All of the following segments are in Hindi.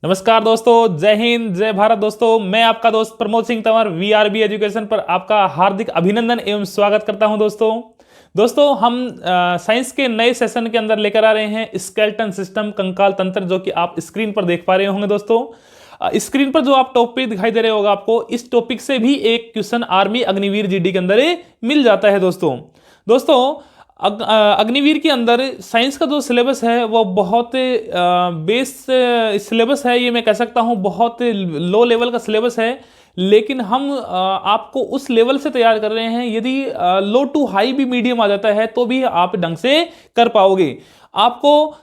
नमस्कार दोस्तों, जय हिंद जय भारत। दोस्तों मैं आपका दोस्त प्रमोद सिंह तंवर वीआरबी एजुकेशन पर आपका हार्दिक अभिनंदन एवं स्वागत करता हूं। दोस्तों हम साइंस के नए सेशन के अंदर लेकर आ रहे हैं स्केलेटन सिस्टम, कंकाल तंत्र, जो कि आप स्क्रीन पर देख पा रहे होंगे। दोस्तों स्क्रीन पर जो आप टॉपिक दिखाई दे रहे होगा आपको, इस टॉपिक से भी एक क्वेश्चन आर्मी अग्निवीर जीडी के अंदर मिल जाता है। दोस्तों अग्निवीर के अंदर साइंस का जो सिलेबस है वो बहुत बेस सिलेबस है, ये मैं कह सकता हूँ बहुत लो लेवल का सिलेबस है। लेकिन हम आपको उस लेवल से तैयार कर रहे हैं, यदि लो टू हाई भी मीडियम आ जाता है तो भी आप ढंग से कर पाओगे। आपको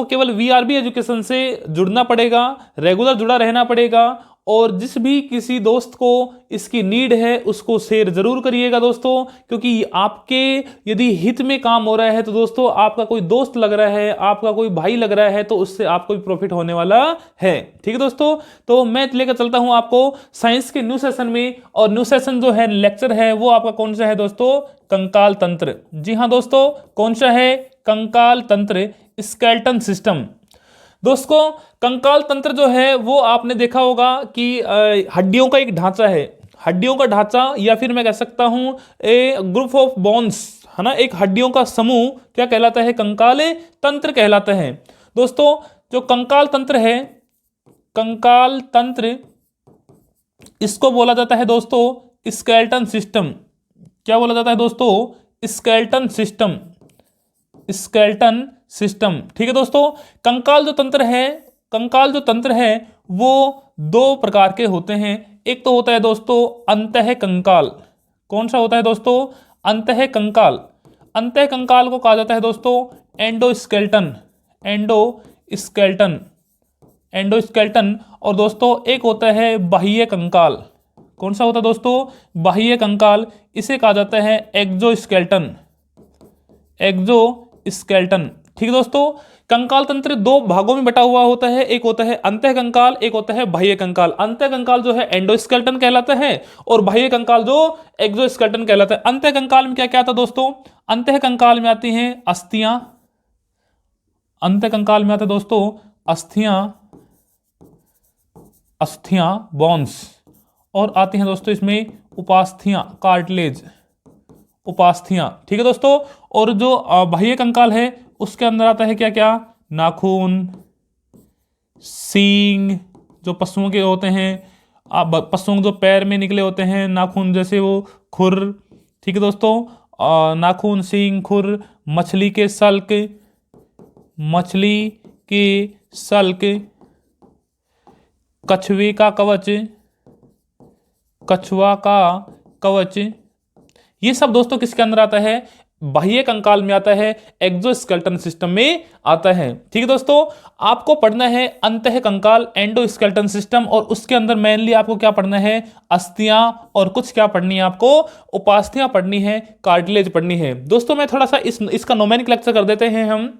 केवल वीआरबी एजुकेशन से जुड़ना पड़ेगा, रेगुलर जुड़ा रहना पड़ेगा, और जिस भी किसी दोस्त को इसकी नीड है उसको शेयर जरूर करिएगा दोस्तों, क्योंकि आपके यदि हित में काम हो रहा है तो दोस्तों आपका कोई दोस्त लग रहा है, आपका कोई भाई लग रहा है, तो उससे आपको भी प्रॉफिट होने वाला है। ठीक है दोस्तों, तो मैं लेकर चलता हूं आपको साइंस के न्यू सेशन में, और न्यू सेशन जो है लेक्चर है वो आपका कौन सा है दोस्तों? कंकाल तंत्र। जी हाँ दोस्तों, कौन सा है? कंकाल तंत्र, स्केलेटन सिस्टम। दोस्तों कंकाल तंत्र जो है वो आपने देखा होगा कि हड्डियों का एक ढांचा है, हड्डियों का ढांचा, या फिर मैं कह सकता हूं ए ग्रुप ऑफ बोन्स, है ना, एक हड्डियों का समूह क्या कहलाता है? कंकाल तंत्र कहलाता है। दोस्तों जो कंकाल तंत्र है, कंकाल तंत्र, इसको बोला जाता है दोस्तों स्केलेटन सिस्टम। क्या बोला जाता है दोस्तों? Skeleton system, skeleton system. ठीक है दोस्तों, कंकाल जो तंत्र है वो दो प्रकार के होते हैं। एक तो होता है दोस्तों अंतः कंकाल। कौन सा होता है दोस्तों? अंतः कंकाल। अंतः कंकाल को कहा जाता है दोस्तों एंडोस्केलेटन, एंडोस्केलेटन, एंडोस्केलेटन। और दोस्तों एक होता है बाह्य कंकाल। कौन सा होता है दोस्तों? बाह्य कंकाल। इसे कहा जाता है एक्सोस्केलेटन, एक्सोस्केलेटन। ठीक है दोस्तों, कंकाल तंत्र दो भागों में बटा हुआ होता है, एक होता है अंतः कंकाल, एक होता है बाह्य कंकाल। अंतः कंकाल जो है एंडोस्केलेटन कहलाता है, और बाह्य कंकाल जो एक्सोस्केलेटन कहलाता है। अंतः कंकाल में क्या क्या आता है दोस्तों? अंतः कंकाल में आती हैं अस्थियां, अंतः कंकाल में आता है दोस्तों अस्थियां, बोन्स, और आती हैं दोस्तों इसमें उपास्थियां, कार्टिलेज, उपास्थियां। ठीक है दोस्तों, और जो बाह्य कंकाल है उसके अंदर आता है क्या क्या? नाखून, सींग, जो पशुओं के होते हैं, पशुओं जो पैर में निकले होते हैं नाखून, जैसे वो खुर। ठीक है दोस्तों, नाखून, सींग, खुर, मछली के सल्क, मछली के सल्क, कछुए का कवच, कछुआ का कवच। ये सब दोस्तों किसके अंदर आता है? बाह्य कंकाल में आता है, एक्सोस्केलेटन सिस्टम में आता है। ठीक है दोस्तों, आपको पढ़ना है अंतः कंकाल, एंडोस्केलेटन सिस्टम, और उसके अंदर मेनली आपको क्या पढ़ना है? अस्थियां, और कुछ क्या पढ़नी है आपको? उपास्थियां पढ़नी है, कार्टिलेज पढ़नी है। दोस्तों मैं थोड़ा सा इसका नोमेनक्लेचर कर देते हैं हम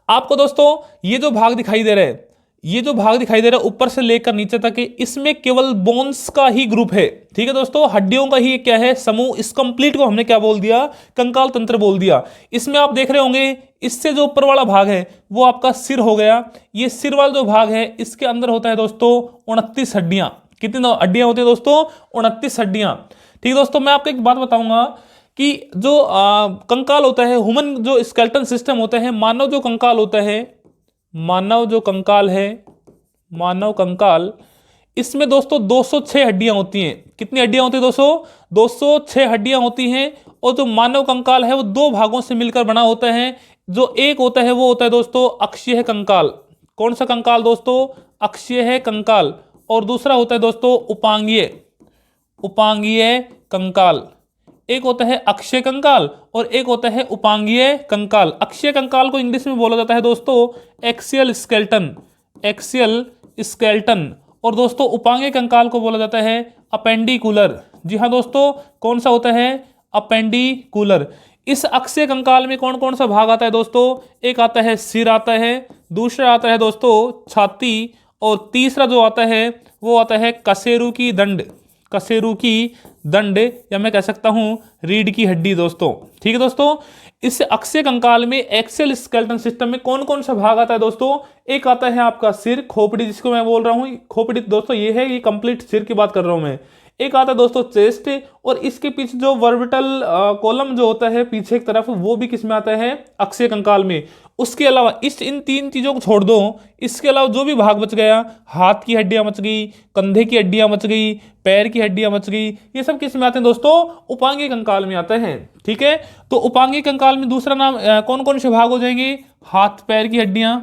आपको। दोस्तों ये जो भाग दिखाई दे रहा है, ये जो भाग दिखाई दे रहा है ऊपर से लेकर नीचे तक, इसमें केवल बोन्स का ही ग्रुप है। ठीक है दोस्तों, हड्डियों का ही क्या है? समूह। इस कंप्लीट को हमने क्या बोल दिया? कंकाल तंत्र बोल दिया। इसमें आप देख रहे होंगे इससे जो ऊपर वाला भाग है वो आपका सिर हो गया। ये सिर वाला जो भाग है इसके अंदर होता है दोस्तों 29 हड्डियां। कितनी हड्डियां होती है दोस्तों? 29 हड्डियां। ठीक है दोस्तों, मैं आपको एक बात बताऊंगा कि जो कंकाल होता है, ह्यूमन जो स्केलेटन सिस्टम होता है, मानव जो कंकाल होता है, मानव जो कंकाल है, मानव कंकाल, इसमें दोस्तों 206 हड्डियां होती हैं। कितनी हड्डियां होती हैं दोस्तों? 206 हड्डियां होती हैं। और जो मानव कंकाल है वो दो भागों से मिलकर बना होता है। जो एक होता है वो होता है दोस्तों अक्षीय कंकाल। कौन सा कंकाल दोस्तों? अक्षीय कंकाल। और दूसरा होता है दोस्तों उपांगीय, उपांगीय कंकाल। एक होता है अक्षीय कंकाल और एक होता है उपांगीय कंकाल। अक्षीय कंकाल को इंग्लिश में बोला जाता है दोस्तों एक्सियल स्केलेटन, एक्सियल स्केलेटन। और दोस्तों उपांगीय कंकाल को बोला जाता है अपेंडिकुलर। जी हाँ दोस्तों, कौन सा होता है? अपेंडिकुलर। इस अक्षीय कंकाल में कौन कौन सा भाग आता है दोस्तों? एक आता है सिर आता है, दूसरा आता है दोस्तों छाती, और तीसरा जो आता है वो आता है कशेरु की दंड, कशेरु की दंड, या मैं कह सकता हूं रीढ़ की हड्डी दोस्तों। ठीक है दोस्तों, इस अक्षीय कंकाल में एक्सियल स्केलेटन सिस्टम में कौन कौन सा भाग आता है दोस्तों? एक आता है आपका सिर, खोपड़ी जिसको मैं बोल रहा हूं, खोपड़ी दोस्तों ये है, ये कंप्लीट सिर की बात कर रहा हूं मैं। एक आता है दोस्तों चेस्ट, और इसके पीछे जो वर्बिटल कॉलम जो होता है पीछे की तरफ, वो भी किस में आता है? अक्षीय कंकाल में। उसके अलावा इन तीन चीजों को छोड़ दो, इसके अलावा जो भी भाग बच गया, हाथ की हड्डियां बच गई, कंधे की हड्डियां बच गई, पैर की हड्डियां बच गई, ये सब किस में आते हैं दोस्तों? उपांगी कंकाल में आते हैं। ठीक है, तो उपांगी कंकाल में दूसरा नाम कौन कौन से भाग हो जाएंगे? हाथ पैर की हड्डियां,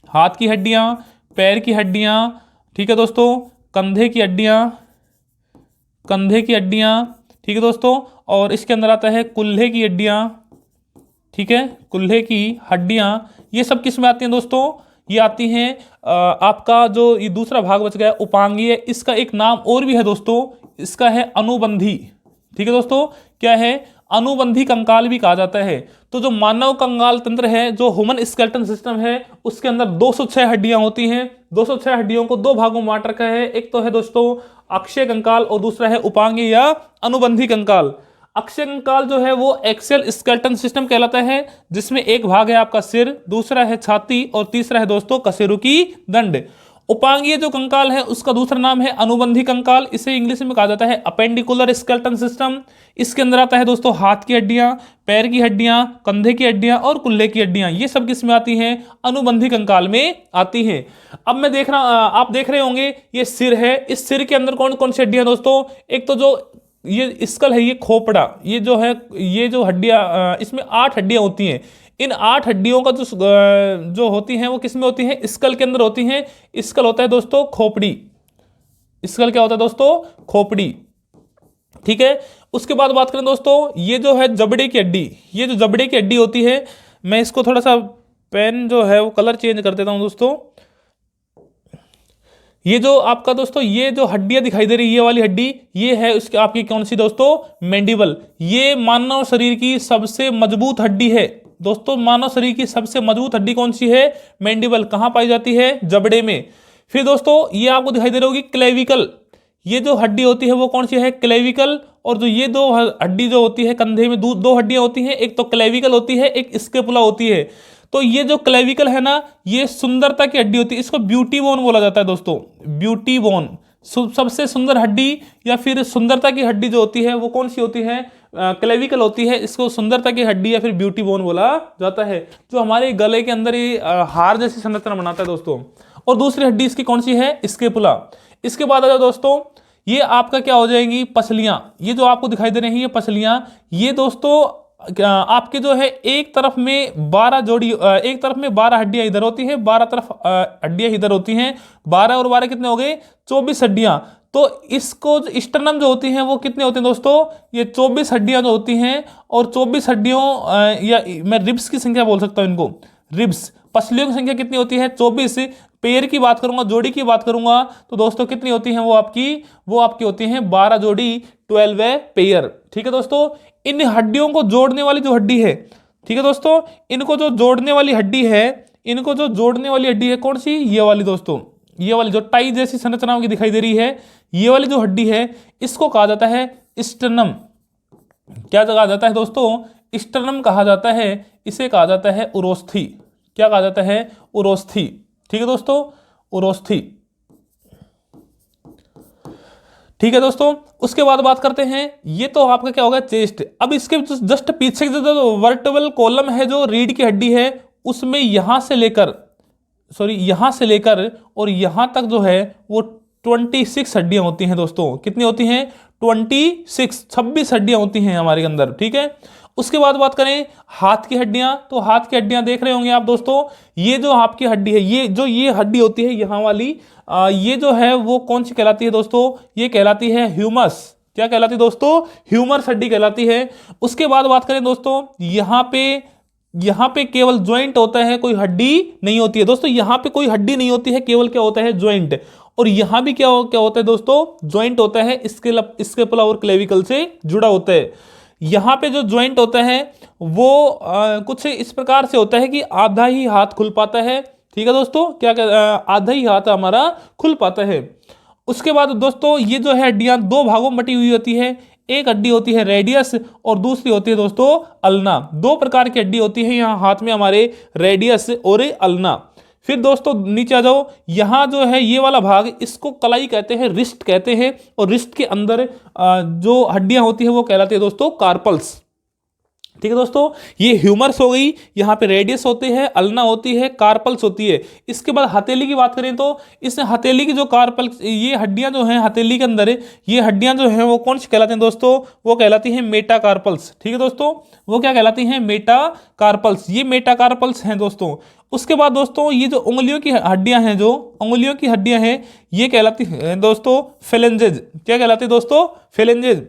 हाथ की हड्डियां, पैर की हड्डियां, ठीक है दोस्तों, कंधे की हड्डियां, कंधे की हड्डियां, ठीक है दोस्तों, और इसके अंदर आता है कुल्हे की हड्डियां। ठीक है, कुल्हे की हड्डियां, ये सब किस में आती हैं दोस्तों? ये आती हैं आपका जो ये दूसरा भाग बच गया उपांगीय, इसका एक नाम और भी है दोस्तों, इसका है अनुबंधी। ठीक है दोस्तों, क्या है? अनुबंधी कंकाल भी कहा जाता है। तो जो मानव कंकाल तंत्र है, जो ह्यूमन स्केलेटन सिस्टम है, उसके अंदर 206 हड्डियां होती हैं। 206 हड्डियों को दो भागों में बांट रखा है, एक तो है दोस्तों अक्षीय कंकाल और दूसरा है उपांगीय या अनुबंधी कंकाल। अक्षीय कंकाल जो है वो एक्सियल स्केलेटन सिस्टम कहलाता है, जिसमें एक भाग है आपका सिर, दूसरा है छाती और तीसरा है दोस्तों कशेरुकी दंड। उपांगीय जो कंकाल है उसका दूसरा नाम है अनुबंधी कंकाल, इसे इंग्लिश में कहा जाता है अपेंडिकुलर स्केलेटन सिस्टम। इसके अंदर आता है दोस्तों हाथ की हड्डियां, पैर की हड्डियां, कंधे की हड्डियां और कुल्ले की हड्डियां, ये सब किस में आती हैं? अनुबंधी कंकाल में आती हैं। अब मैं देख रहा, आप देख रहे होंगे ये सिर है, इस सिर के अंदर कौन कौन सी हड्डियां दोस्तों? एक तो जो ये स्कल है, ये खोपड़ा, ये जो है, ये जो हड्डियां, इसमें 8 हड्डियां होती हैं। इन 8 हड्डियों का जो होती हैं वो किस में होती हैं? स्कल के अंदर होती हैं। स्कल होता है दोस्तों खोपड़ी, स्कल क्या होता है दोस्तों? खोपड़ी। ठीक है, उसके बाद बात करें दोस्तों, ये जो है जबड़े की हड्डी, ये जो जबड़े की हड्डी होती है, मैं इसको थोड़ा सा पेन जो है वो कलर चेंज कर देता हूं दोस्तों। ये जो आपका दोस्तों ये जो हड्डियां दिखाई दे रही है, ये वाली हड्डी, ये है उसकी आपकी कौन सी दोस्तों? मैंडिबल। ये मानव शरीर की सबसे मजबूत हड्डी है दोस्तों। मानव शरीर की सबसे मजबूत हड्डी कौन सी है? मैंडिबल। कहां पाई जाती है? जबड़े में। फिर दोस्तों ये आपको दिखाई दे रही होगी क्लेविकल, ये जो हड्डी होती है वो कौन सी है? क्लेविकल। और जो ये दो हड्डी जो होती है कंधे में, दो हड्डियां होती हैं, एक तो क्लेविकल होती है, एक स्केपुला होती है। तो ये जो क्लेविकल है ना, ये सुंदरता की हड्डी होती है, इसको ब्यूटी बोन बोला जाता है दोस्तों। ब्यूटी बोन, सबसे सुंदर हड्डी या फिर सुंदरता की हड्डी जो होती है वो कौन सी होती है? क्लेविकल होती है, इसको सुंदरता की हड्डी या फिर ब्यूटी बोन बोला जाता है, जो हमारे गले के अंदर ये हार जैसी संरचना बनाता है दोस्तों। और दूसरी हड्डी इसकी कौन सी है? स्केपुला। इसके बाद आ जाओ दोस्तों, ये आपका क्या हो जाएंगी? पसलियां। ये जो आपको दिखाई दे रही है ये पसलियां, ये दोस्तों आपके जो है एक तरफ में 12 जोड़ी, एक तरफ में 12 हड्डियां इधर होती हैं, 12 तरफ हड्डियां इधर होती हैं। 12 और 12 कितने हो गए? 24 हड्डियां। तो इसको स्टर्नम जो होती हैं वो कितने होते हैं दोस्तों? ये 24 हड्डियां जो होती हैं, और 24 हड्डियों या मैं रिब्स की संख्या बोल सकता हूं इनको, रिब्स। पसलियों की संख्या कितनी होती है? 24। पेयर की बात करूंगा, जोड़ी की बात करूंगा, तो दोस्तों कितनी होती हैं वो आपकी होती हैं 12 जोड़ी, 12 पेयर। ठीक है दोस्तों, इन हड्डियों को जोड़ने वाली जो हड्डी है, ठीक है दोस्तों, इनको जो जोड़ने वाली हड्डी है, इनको जो जोड़ने वाली हड्डी है कौन सी? ये वाली दोस्तों, ये वाली जो टाई जैसी संरचनाओं की दिखाई दे रही है, ये वाली जो हड्डी है, इसको कहा जाता है स्टर्नम। क्या कहा जाता है दोस्तों? स्टर्नम कहा जाता है। इसे कहा जाता है उरोस्थी। क्या कहा जाता है? उरोस्थी। ठीक है दोस्तों, उरोस्थी। ठीक है दोस्तों, उसके बाद बात करते हैं, ये तो आपका क्या होगा? चेस्ट। अब इसके जस्ट पीछे जो वर्टेब्रल कॉलम है, जो रीढ़ की हड्डी है, उसमें यहां से लेकर और यहां तक जो है वो 26 हड्डियां होती हैं दोस्तों। कितनी होती हैं? 26 हड्डियां होती हैं हमारे अंदर। ठीक है, उसके बाद बात करें हाथ की हड्डियां, तो हाथ की हड्डियां देख रहे होंगे आप दोस्तों, ये जो आपकी हड्डी है, ये हड्डी होती है यहाँ वाली, ये जो है वो कौन सी कहलाती है दोस्तों? ये कहलाती है ह्यूमस। क्या कहलाती है दोस्तों? ह्यूमरस हड्डी कहलाती है। उसके बाद बात करें दोस्तों, यहाँ पे केवल ज्वाइंट होता है, कोई हड्डी नहीं होती है दोस्तों। यहाँ पे कोई हड्डी नहीं होती है, केवल क्या होता है? ज्वाइंट। और यहां भी क्या होता है दोस्तों? ज्वाइंट होता है, स्केपुला और क्लेविकल से जुड़ा होता है। यहां पे जो ज्वाइंट होता है वो कुछ इस प्रकार से होता है कि आधा ही हाथ खुल पाता है। ठीक है दोस्तों, आधा ही हाथ हमारा खुल पाता है। उसके बाद दोस्तों ये जो है हड्डियां दो भागों में बटी हुई होती है। एक हड्डी होती है रेडियस और दूसरी होती है दोस्तों अल्ना। दो प्रकार की हड्डी होती है यहाँ हाथ में हमारे, रेडियस और अल्ना। फिर दोस्तों नीचे आ जाओ, यहाँ जो है ये वाला भाग, इसको कलाई कहते हैं, रिस्ट कहते हैं, और रिस्ट के अंदर जो हड्डियां होती है वो कहलाती है दोस्तों कार्पल्स। ठीक है दोस्तों, ये ह्यूमर्स हो गई, यहाँ पे रेडियस होते हैं, अल्ना होती है, कार्पल्स होती है। इसके बाद हथेली की बात करें तो इस हथेली की जो कार्पल्स, ये हड्डियां जो हैं हथेली के अंदर, ये हड्डियां जो हैं वो कौन सी कहलाती हैं दोस्तों, वो कहलाती हैं मेटाकार्पल्स। ठीक है दोस्तों, वो क्या कहलाती हैं, मेटाकार्पल्स, ये मेटाकार्पल्स हैं दोस्तों। उसके बाद दोस्तों ये जो उंगलियों की हड्डियां हैं, जो उंगलियों की हड्डियां हैं, ये कहलाती हैं दोस्तों फेलेंजेज। क्या कहलाती है दोस्तों, फेलेंजेज।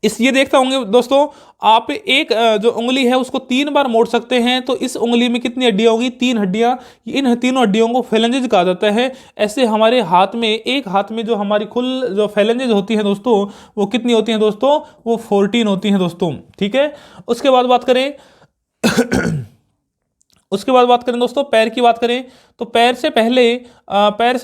इस ये देखता होंगे दोस्तों आप, एक जो उंगली है उसको 3 बार मोड़ सकते हैं, तो इस उंगली में कितनी हड्डियां होगी, 3 हड्डियां। इन तीनों हड्डियों को फेलेंजेज कहा जाता है। ऐसे हमारे हाथ में, एक हाथ में जो हमारी कुल जो फेलेंजेज होती हैं दोस्तों, वो कितनी होती हैं दोस्तों, वो 14 होती हैं दोस्तों। ठीक है, उसके बाद बात करें उसके बाद बात करें दोस्तों, पैर की बात करें तो पैर से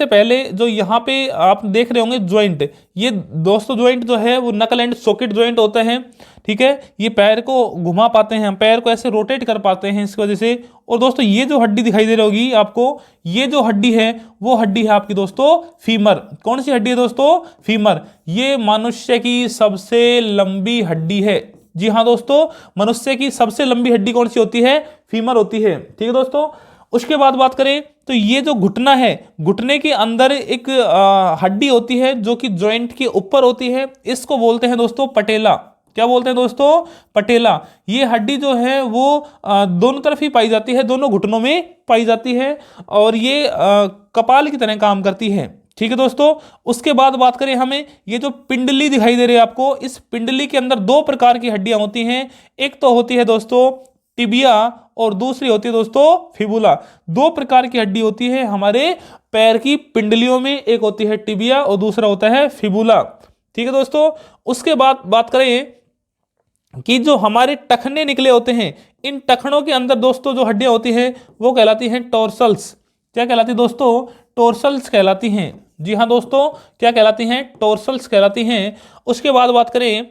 पहले जो यहाँ पे आप देख रहे होंगे ज्वाइंट, ये दोस्तों ज्वाइंट जो है वो नकल एंड सॉकेट ज्वाइंट होता है। ठीक है, ये पैर को घुमा पाते हैं, पैर को ऐसे रोटेट कर पाते हैं इसकी वजह से। और दोस्तों ये जो हड्डी दिखाई दे रही होगी आपको, ये जो हड्डी है वो हड्डी है आपकी दोस्तों फीमर। कौन सी हड्डी है दोस्तों, फीमर। ये मनुष्य की सबसे लंबी हड्डी है। जी हाँ दोस्तों, मनुष्य की सबसे लंबी हड्डी कौन सी होती है, फीमर होती है। ठीक है दोस्तों, उसके बाद बात करें तो ये जो घुटना है, घुटने के अंदर एक हड्डी होती है जो कि जॉइंट के ऊपर होती है, इसको बोलते हैं दोस्तों पटेला। क्या बोलते हैं दोस्तों, पटेला। ये हड्डी जो है वो दोनों तरफ ही पाई जाती है, दोनों घुटनों में पाई जाती है, और ये कपाल की तरह काम करती है। ठीक है दोस्तों, उसके बाद बात करें हमें, ये जो पिंडली दिखाई दे रही है आपको, इस पिंडली के अंदर 2 प्रकार की हड्डियां होती हैं। एक तो होती है दोस्तों टिबिया और दूसरी होती है दोस्तों फिबुला। 2 प्रकार की हड्डी होती है हमारे पैर की पिंडलियों में, एक होती है टिबिया और दूसरा होता है फिबुला। ठीक है दोस्तों, उसके बाद बात करें कि जो हमारे टखने निकले होते हैं, इन टखनों के अंदर दोस्तों जो हड्डियां होती हैं वो कहलाती हैं टॉर्सल्स। क्या कहलाती है दोस्तों, टॉर्सल्स कहलाती हैं। जी हाँ दोस्तों, क्या कहलाती हैं, टॉर्सल्स कहलाती हैं। उसके बाद बात करें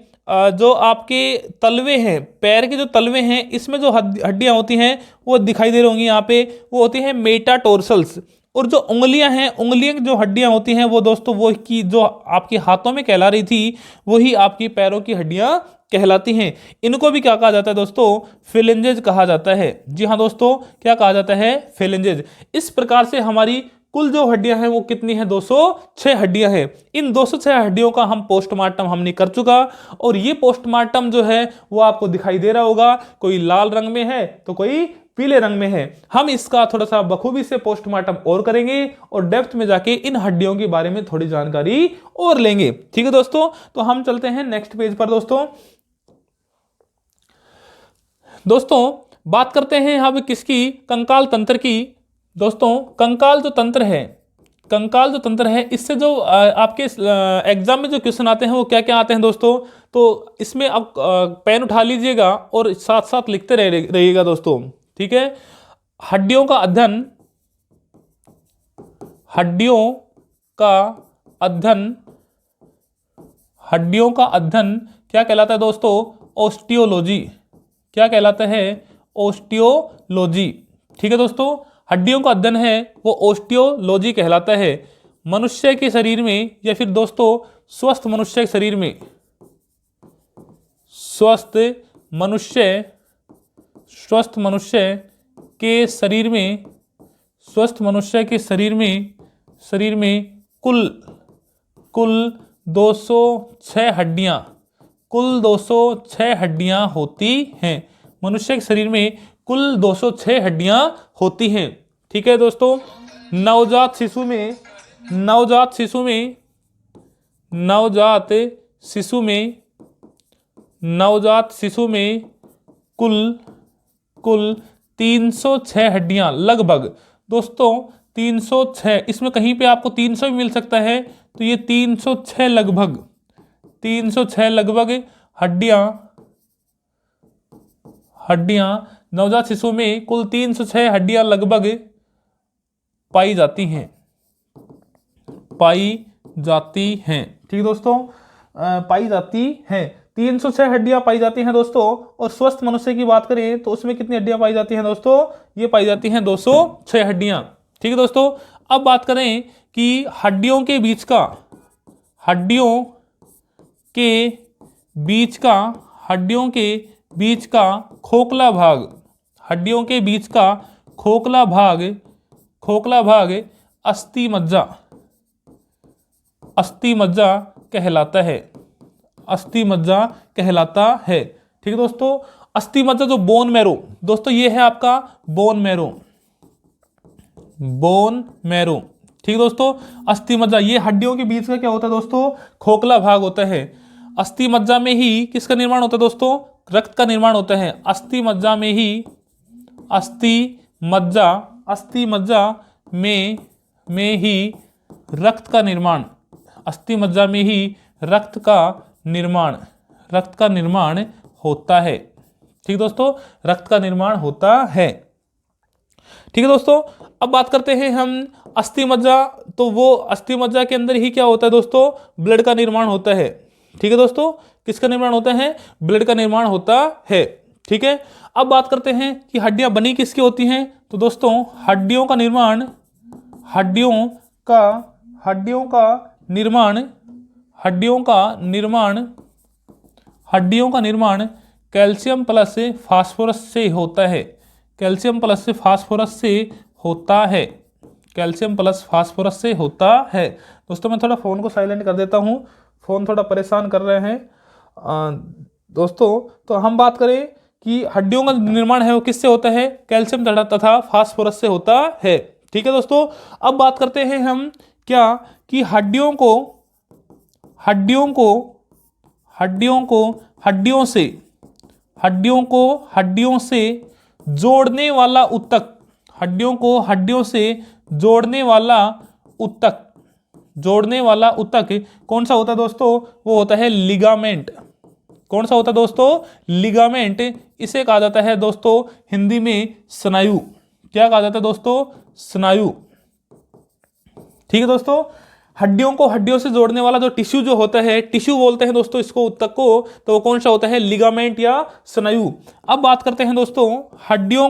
जो आपके तलवे हैं, पैर के जो तलवे हैं, इसमें जो हड्डियां होती हैं वो दिखाई दे रही होंगी यहाँ पे, वो होती हैं मेटाटोर्सल्स। और जो उंगलियां हैं, उंगलियों की जो हड्डियां होती हैं वो दोस्तों वो की जो आपके हाथों में कहला रही थी, वही आपकी पैरों की हड्डियां कहलाती हैं। इनको भी क्या कहा जाता है दोस्तों, फेलेंजेज कहा जाता है। जी हाँ दोस्तों, क्या कहा जाता है, फेलेंजेज। इस प्रकार से हमारी कुल जो हड्डियां हैं वो कितनी है, 206 हड्डियां हैं। इन 206 हड्डियों का हम पोस्टमार्टम हमने कर चुका, और ये पोस्टमार्टम जो है वो आपको दिखाई दे रहा होगा, कोई लाल रंग में है तो कोई पीले रंग में है। हम इसका थोड़ा सा बखूबी से पोस्टमार्टम और करेंगे और डेप्थ में जाके इन हड्डियों के बारे में थोड़ी जानकारी और लेंगे। ठीक है दोस्तों, तो हम चलते हैं नेक्स्ट पेज पर। दोस्तों बात करते हैं अब किसकी, कंकाल तंत्र की। दोस्तों कंकाल जो तंत्र है, इससे जो आपके एग्जाम में जो क्वेश्चन आते हैं वो क्या क्या आते हैं दोस्तों, तो इसमें आप पेन उठा लीजिएगा और साथ साथ लिखते रहिएगा दोस्तों। ठीक है, हड्डियों का अध्ययन क्या कहलाता है दोस्तों, ऑस्टियोलॉजी। क्या कहलाता है, ऑस्टियोलॉजी। ठीक है दोस्तों, हड्डियों का अध्ययन है वो ऑस्टियोलॉजी कहलाता है। मनुष्य के शरीर में, या फिर दोस्तों स्वस्थ मनुष्य के शरीर में, स्वस्थ मनुष्य के शरीर में कुल 206 हड्डियां होती हैं। मनुष्य के शरीर में कुल 206 हड्डियां होती हैं। ठीक है दोस्तों, नवजात शिशु में कुल 306 हड्डियां लगभग दोस्तों, 306, इसमें कहीं पे आपको 300 भी मिल सकता है, तो ये 306 लगभग हड्डियां नवजात शिशु में कुल 306 हड्डियां लगभग पाई जाती हैं। ठीक है दोस्तों, पाई जाती हैं। 306 हड्डियां पाई जाती हैं दोस्तों। और स्वस्थ मनुष्य की बात करें तो उसमें कितनी हड्डियां पाई जाती हैं दोस्तों? ये पाई जाती हैं 206 हड्डियां। ठीक है दोस्तों। अब बात करें कि हड्डियों के बीच का हड्डियों के बीच का खोखला भाग अस्थि मज्जा कहलाता है। ठीक है दोस्तों। अस्थि मज्जा जो बोन मैरो दोस्तों, ये है आपका बोन मैरो। ठीक है दोस्तों। अस्थि मज्जा ये हड्डियों के बीच का क्या होता है दोस्तों? खोखला भाग होता है। अस्थि मज्जा में ही किसका निर्माण होता है दोस्तों? रक्त का निर्माण होता है। अस्थि मज्जा में ही रक्त का निर्माण होता है। ठीक है दोस्तों। रक्त का निर्माण होता है। ठीक है दोस्तों। अब बात करते हैं हम अस्थि मज्जा। तो वो अस्थि मज्जा के अंदर ही क्या होता है दोस्तों? ब्लड का निर्माण होता है। ठीक है दोस्तों। किसका निर्माण होता है? ब्लड का निर्माण होता है। ठीक है। अब बात करते हैं कि हड्डियां बनी किसकी होती हैं? तो दोस्तों हड्डियों का निर्माण कैल्शियम प्लस फास्फोरस से होता है। कैल्शियम प्लस फास्फोरस से होता है। दोस्तों मैं थोड़ा फ़ोन को साइलेंट कर देता हूँ, फ़ोन थोड़ा परेशान कर रहे हैं दोस्तों। तो हम बात करें कि हड्डियों का निर्माण है वो किससे होता है? कैल्शियम तथा फास्फोरस से होता है। ठीक है दोस्तों। अब बात करते हैं हम क्या कि हड्डियों से जोड़ने वाला ऊतक कौन सा होता है दोस्तों? वो होता है लिगामेंट। कौन सा होता है दोस्तों? लिगामेंट। इसे कहा जाता है दोस्तों हिंदी में स्नायु। क्या कहा जाता है दोस्तों? स्नायु। ठीक है दोस्तों। हड्डियों से जोड़ने वाला जो टिश्यू जो होता है, टिश्यू बोलते हैं दोस्तों इसको, ऊतक को, तो वो कौन सा होता है? लिगामेंट या स्नायु। अब बात करते हैं दोस्तों हड्डियों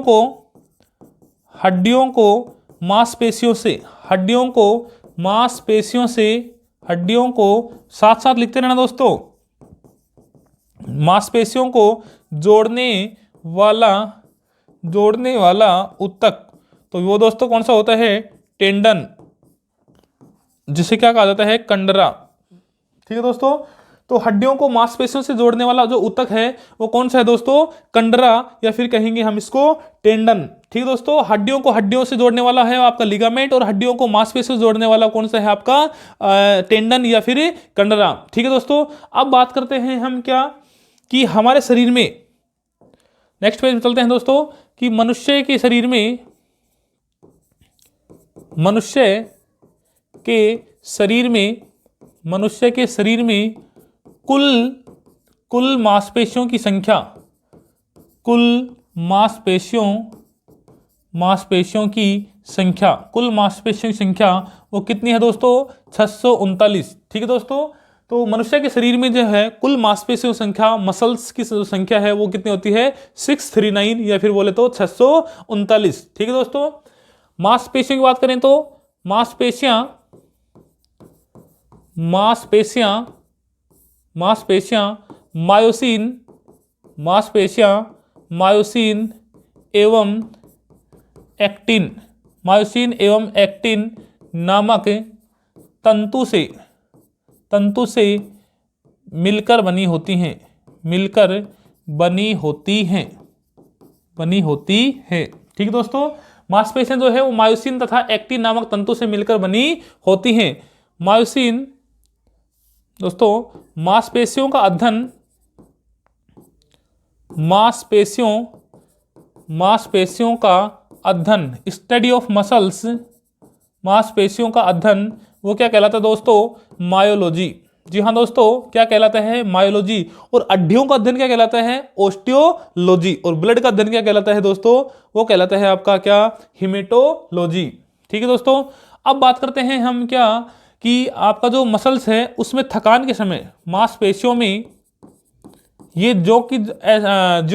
को साथ साथ लिखते रहना दोस्तों। मांसपेशियों को जोड़ने वाला ऊतक, तो वो दोस्तों कौन सा होता है? टेंडन, जिसे क्या कहा जाता है? कंडरा। ठीक है दोस्तों। तो हड्डियों को मांसपेशियों से जोड़ने वाला जो ऊतक है वो कौन सा है दोस्तों? कंडरा, या फिर कहेंगे हम इसको टेंडन। ठीक है दोस्तों। हड्डियों से जोड़ने वाला है आपका लिगामेंट, और हड्डियों को मांसपेशियों से जोड़ने वाला कौन सा है आपका? टेंडन या फिर कंडरा। ठीक है दोस्तों। अब बात करते हैं हम क्या कि हमारे शरीर में, नेक्स्ट पेज में चलते हैं दोस्तों, कि मनुष्य के शरीर में कुल मांसपेशियों की संख्या वो कितनी है दोस्तों? 639। ठीक है दोस्तों। तो मनुष्य के शरीर में जो है कुल मांसपेशियों संख्या, मसल्स की संख्या है वो कितनी होती है? 639, या फिर बोले तो 639। ठीक है दोस्तों। मांसपेशियों की बात करें तो मांसपेशियां मायोसिन एवं एक्टिन नामक तंतु से मिलकर बनी होती हैं। ठीक है दोस्तों। मांसपेशियां जो है वो मायोसिन तथा एक्टिन नामक तंतु से मिलकर बनी होती हैं। मायोसिन दोस्तों मांसपेशियों का अध्ययन स्टडी ऑफ मसल्स, मांसपेशियों का अध्ययन वो क्या कहलाता है दोस्तों? मायोलॉजी। जी हाँ दोस्तों, क्या कहलाता है? मायोलॉजी। और हड्डियों का अध्ययन क्या कहलाता है? ऑस्टियोलॉजी। और ब्लड का अध्ययन क्या कहलाता है दोस्तों? वो कहलाता है आपका क्या? हिमेटोलॉजी। ठीक है दोस्तों। अब बात करते हैं हम क्या कि आपका जो मसल्स है उसमें थकान के समय मांसपेशियों में ये जो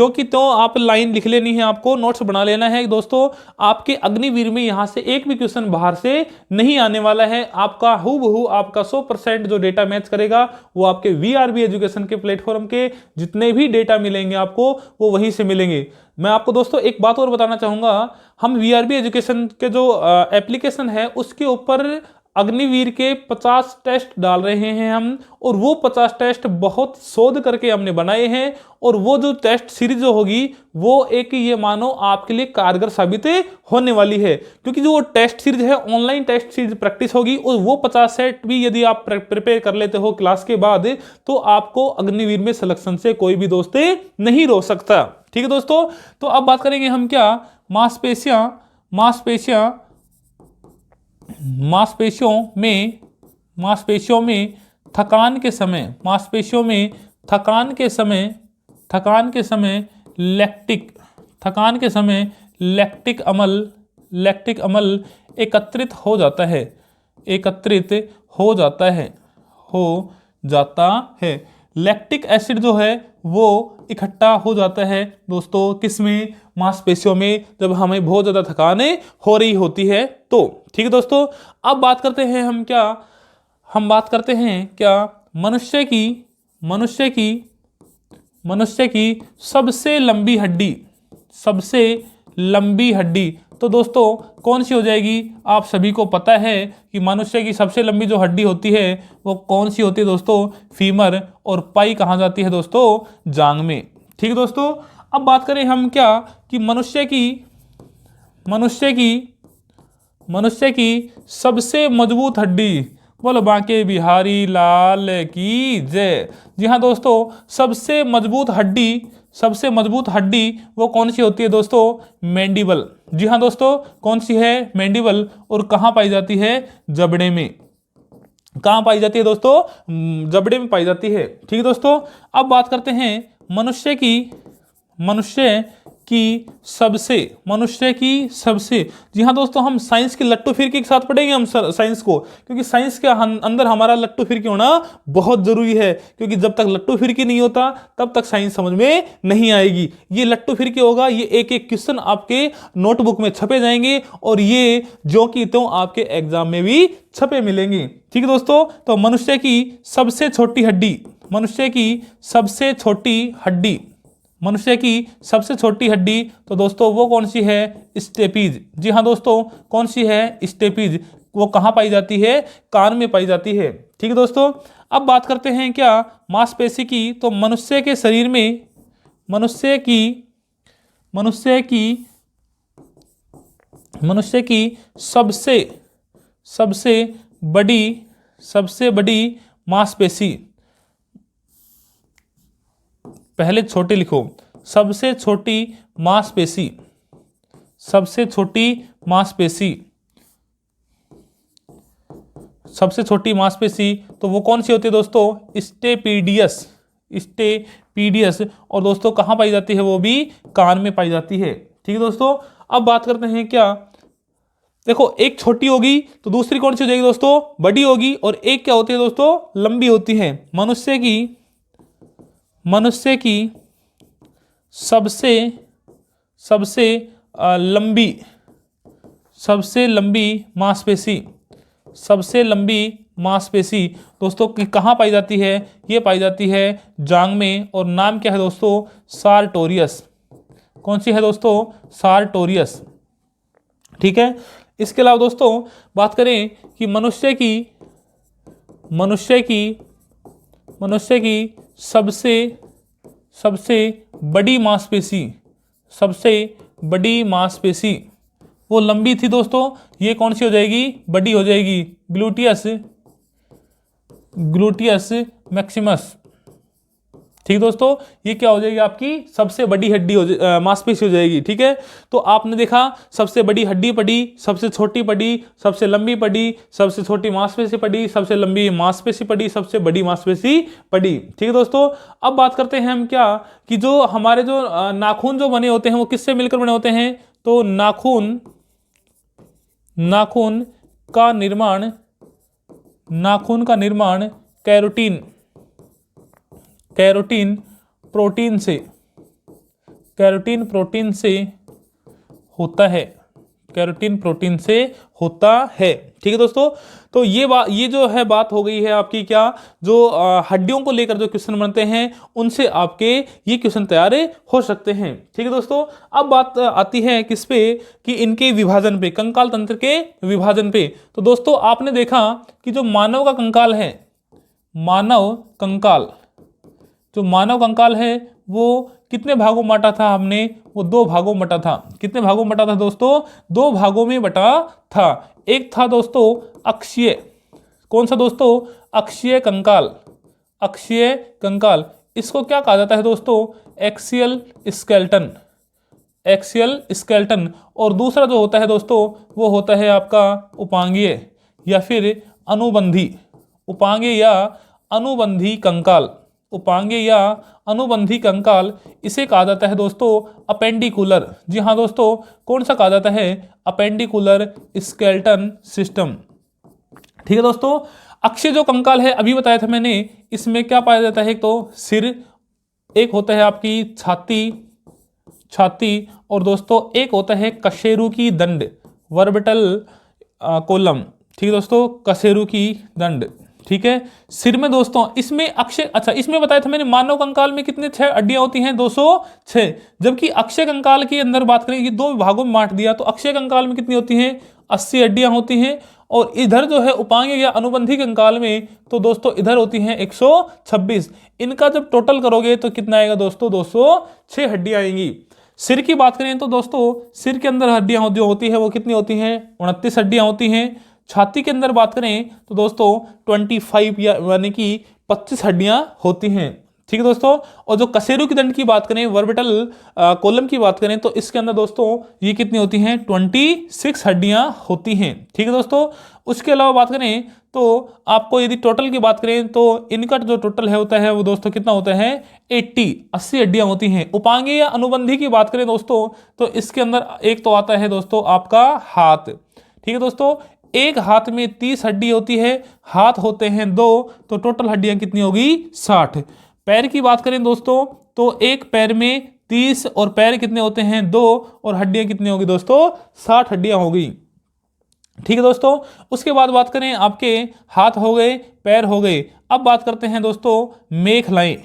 कि तो आप लाइन लिख लेनी है, आपको नोट्स बना लेना है दोस्तों। आपके अग्निवीर में यहां से एक भी क्वेश्चन बाहर से नहीं आने वाला है। आपका हूबहू आपका 100% जो डेटा मैच करेगा वो आपके वीआरबी एजुकेशन के प्लेटफॉर्म के जितने भी डेटा मिलेंगे आपको वो वहीं से मिलेंगे। मैं आपको दोस्तों एक बात और बताना चाहूंगा, हम वीआरबी एजुकेशन के जो एप्लीकेशन है उसके ऊपर अग्निवीर के 50 टेस्ट डाल रहे हैं हम, और वो 50 टेस्ट बहुत शोध करके हमने बनाए हैं। और वो जो टेस्ट सीरीज जो होगी वो एक ये मानो आपके लिए कारगर साबित होने वाली है, क्योंकि जो टेस्ट सीरीज है ऑनलाइन टेस्ट सीरीज प्रैक्टिस होगी, और वो 50 सेट भी यदि आप प्रिपेयर कर लेते हो क्लास के बाद तो आपको अग्निवीर में सिलेक्शन से कोई भी दोस्त नहीं रोक सकता। ठीक है दोस्तों, तो अब बात करेंगे हम क्या, मांसपेशियां मांसपेशियों में थकान के समय लैक्टिक अम्ल एकत्रित हो जाता है। लैक्टिक एसिड जो है वो इकट्ठा हो जाता है दोस्तों किसमें, मांसपेशियों में, जब हमें बहुत ज्यादा थकान हो रही होती है तो। ठीक है दोस्तों, अब बात करते हैं हम बात करते हैं क्या, मनुष्य की सबसे लंबी हड्डी तो दोस्तों कौन सी हो जाएगी। आप सभी को पता है कि मनुष्य की सबसे लंबी जो हड्डी होती है वो कौन सी होती है दोस्तों, फीमर, और पाई कहाँ जाती है दोस्तों, जांग में। ठीक है दोस्तों, अब बात करें हम क्या कि मनुष्य की सबसे मजबूत हड्डी, बोलो बांके बिहारी लाल की जय। जी हाँ दोस्तों, सबसे मजबूत हड्डी वो कौन सी होती है दोस्तों, मैंडिबल। जी हाँ दोस्तों, कौन सी है, मैंडिबल, और कहाँ पाई जाती है, जबड़े में। कहाँ पाई जाती है दोस्तों, जबड़े में पाई जाती है। ठीक है दोस्तों, अब बात करते हैं मनुष्य की सबसे जी हाँ दोस्तों, हम साइंस की लट्टू फिरकी के साथ पढ़ेंगे हम साइंस को, क्योंकि साइंस के अंदर हमारा लट्टू फिरकी होना बहुत जरूरी है, क्योंकि जब तक लट्टू फिरकी नहीं होता तब तक साइंस समझ में नहीं आएगी। ये लट्टू फिरकी होगा, ये एक एक क्वेश्चन आपके नोटबुक में छपे जाएंगे, और ये जो कि तो आपके एग्जाम में भी छपे मिलेंगे। ठीक है दोस्तों, तो मनुष्य की सबसे छोटी हड्डी तो दोस्तों वो कौन सी है, स्टेपीज। जी हाँ दोस्तों, कौन सी है, स्टेपीज। वो कहाँ पाई जाती है, कान में पाई जाती है। ठीक है दोस्तों, अब बात करते हैं क्या, मांसपेशी की। तो मनुष्य के शरीर में मनुष्य की सबसे बड़ी मांसपेशी, पहले छोटी लिखो, सबसे छोटी मांसपेशी तो वो कौन सी होती है दोस्तों, स्टेपीडियस। और दोस्तों कहाँ पाई जाती है, वो भी कान में पाई जाती है। ठीक है दोस्तों, अब बात करते हैं क्या, देखो एक छोटी होगी तो दूसरी कौन सी हो जाएगी दोस्तों, बड़ी होगी, और एक क्या होती है दोस्तों, लंबी होती है। मनुष्य की सबसे लंबी मांसपेशी दोस्तों की कहाँ पाई जाती है, ये पाई जाती है जांग में, और नाम क्या है दोस्तों, सारटोरियस। कौन सी है दोस्तों, सारटोरियस। ठीक है, इसके अलावा दोस्तों बात करें कि मनुष्य की सबसे बड़ी मांसपेशी वो लंबी थी दोस्तों, ये कौन सी हो जाएगी, बड़ी हो जाएगी, ग्लूटियस मैक्सिमस। ठीक दोस्तों, ये क्या हो जाएगी, आपकी सबसे बड़ी हड्डी मांसपेशी हो जाएगी। ठीक है, तो आपने देखा सबसे बड़ी हड्डी पड़ी, सबसे छोटी पड़ी, सबसे लंबी पड़ी, सबसे छोटी मांसपेशी पड़ी, सबसे लंबी मांसपेशी पड़ी, सबसे बड़ी मांसपेशी पड़ी। ठीक है दोस्तों, अब बात करते हैं हम क्या कि जो हमारे जो नाखून जो बने होते हैं वो किससे मिलकर बने होते हैं, तो नाखून का नाखून का निर्माण कैरोटीन प्रोटीन से होता है। कैरोटीन प्रोटीन से होता है। ठीक है दोस्तों, तो ये जो है बात हो गई है आपकी क्या, जो हड्डियों को लेकर जो क्वेश्चन बनते हैं उनसे आपके ये क्वेश्चन तैयार हो सकते हैं। ठीक है दोस्तों, अब बात आती है किस पे, कि इनके विभाजन पे, कंकाल तंत्र के विभाजन पे। तो दोस्तों आपने देखा कि जो मानव का कंकाल है, जो मानव कंकाल है वो कितने भागों में बटा था, हमने वो 2 भागों में बटा था। कितने भागों में बटा था दोस्तों? 2 भागों में बटा था। एक था दोस्तों अक्षीय, कौन सा दोस्तों? अक्षीय कंकाल। इसको क्या कहा जाता है दोस्तों? Axial skeleton. और दूसरा जो होता है दोस्तों वो होता है आपका उपांगीय या फिर अनुबंधी, अनुबंधी कंकाल। इसे कहा जाता है दोस्तों अपेंडिकुलर। जी हाँ दोस्तों, कौन सा कहा जाता है? Appendicular skeleton system. ठीक है दोस्तों, अक्षीय जो कंकाल है अभी बताया था मैंने, इसमें क्या पाया जाता है? तो सिर, एक होता है आपकी छाती, और दोस्तों एक होता है कशेरु की दंड, वर्बिटल कोलम। ठीक है दोस्तों, कशेरु की दंड। ठीक है, सिर में दोस्तों इसमें इसमें बताया था मैंने मानव कंकाल में कितने 6 हड्डियां होती हैं? 206। जबकि अक्षय कंकाल की अंदर बात करें कि 2 भागों में बांट दिया, तो अक्षय कंकाल में कितनी होती हैं? 80 हड्डियां होती हैं। और इधर जो है उपांगीय या अनुबंधी कंकाल में, तो दोस्तों इधर होती हैं 126। इनका जब टोटल करोगे तो कितना आएगा दोस्तों? 206 हड्डियां आएंगी। सिर की बात करें तो दोस्तों सिर के अंदर हड्डियां जो होती है वो कितनी होती हैं? 29 हड्डियां होती हैं। छाती के अंदर बात करें तो दोस्तों 25 यानी कि 25 हड्डियां होती हैं। ठीक है दोस्तों, और जो कशेरु की दंड की बात करें, वर्बिटल कोलम की बात करें, तो इसके अंदर दोस्तों ये कितनी होती हैं? 26 हड्डियां होती हैं। ठीक है दोस्तों, उसके अलावा बात करें तो आपको यदि टोटल की बात करें तो इनका जो टोटल है होता है वो दोस्तों कितना होता है? 80 हड्डियां होती हैं। उपांगीय या अनुबंधी की बात करें दोस्तों तो इसके अंदर एक तो आता है दोस्तों आपका हाथ। ठीक है दोस्तों, एक हाथ में 30 हड्डी होती है, हाथ होते हैं 2, तो टोटल हड्डियां कितनी होगी? 60। पैर की बात करें दोस्तों तो एक पैर में 30 और पैर कितने होते हैं? 2, और हड्डियां कितनी होगी दोस्तों? 60 हड्डियां होगी। ठीक है दोस्तों, उसके बाद बात करें आपके हाथ हो गए, पैर हो गए। अब बात करते हैं दोस्तों मेखलाएं।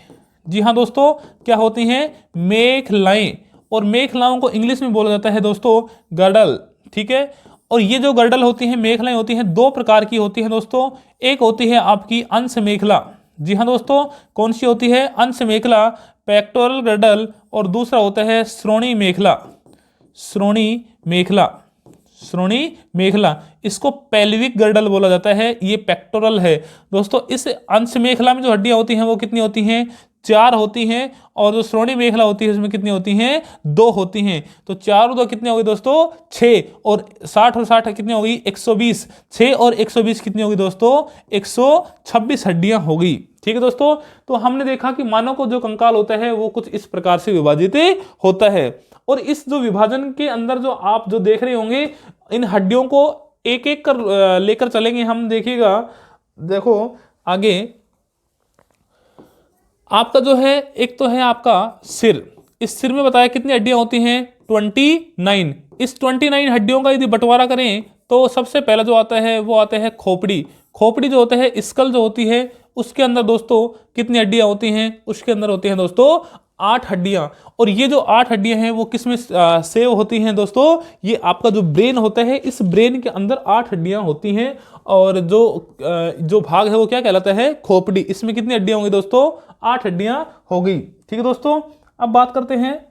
जी हाँ दोस्तों, क्या होती हैं? मेखलाएं। और मेखलाओं को इंग्लिश में बोला जाता है दोस्तों गर्डल। ठीक है, और ये जो गर्डल होती हैं, मेखलाएं होती हैं, 2 प्रकार की होती हैं दोस्तों। एक होती है आपकी अंश मेखला। जी हाँ दोस्तों, कौन सी होती है? अंश मेखला, पेक्टोरल गर्डल। और दूसरा होता है श्रोणी मेखला। इसको पेल्विक गर्डल बोला जाता है, ये पेक्टोरल है दोस्तों। इस अंश मेखला में जो हड्डियां होती हैं वो कितनी होती हैं? 4 होती हैं। और जो श्रोणी मेखला होती है उसमें कितनी होती हैं? 2 होती हैं। तो 4 और 2 कितने हो गए दोस्तों? 6। और 60 और 60 कितनी होगी? 120। 6 और 120 कितनी होगी दोस्तों? 126 हड्डियां होगी। ठीक है दोस्तों, तो हमने देखा कि मानव को जो कंकाल होता है वो कुछ इस प्रकार से विभाजित होता है। और इस जो विभाजन के अंदर जो आप जो देख रहे होंगे, इन हड्डियों को एक एक कर लेकर चलेंगे हम। देखिएगा, देखो आगे आपका जो है, एक तो है आपका सिर। इस सिर में बताया कितनी हड्डियां होती हैं? 29। इस 29 हड्डियों का यदि बंटवारा करें तो सबसे पहला जो आता है वो आता है खोपड़ी जो होता है, स्कल जो होती है, उसके अंदर दोस्तों कितनी हड्डियां होती हैं? उसके अंदर होती हैं दोस्तों 8 हड्डियां। और ये जो 8 हड्डियां हैं वो किस में सेव होती हैं दोस्तों? ये आपका जो ब्रेन होता है, इस ब्रेन के अंदर 8 हड्डियां होती हैं। और जो भाग है वो क्या कहलाता है? खोपड़ी। इसमें कितनी हड्डियां होंगी दोस्तों? 8 हड्डियां होगी। ठीक है दोस्तों, अब बात करते हैं,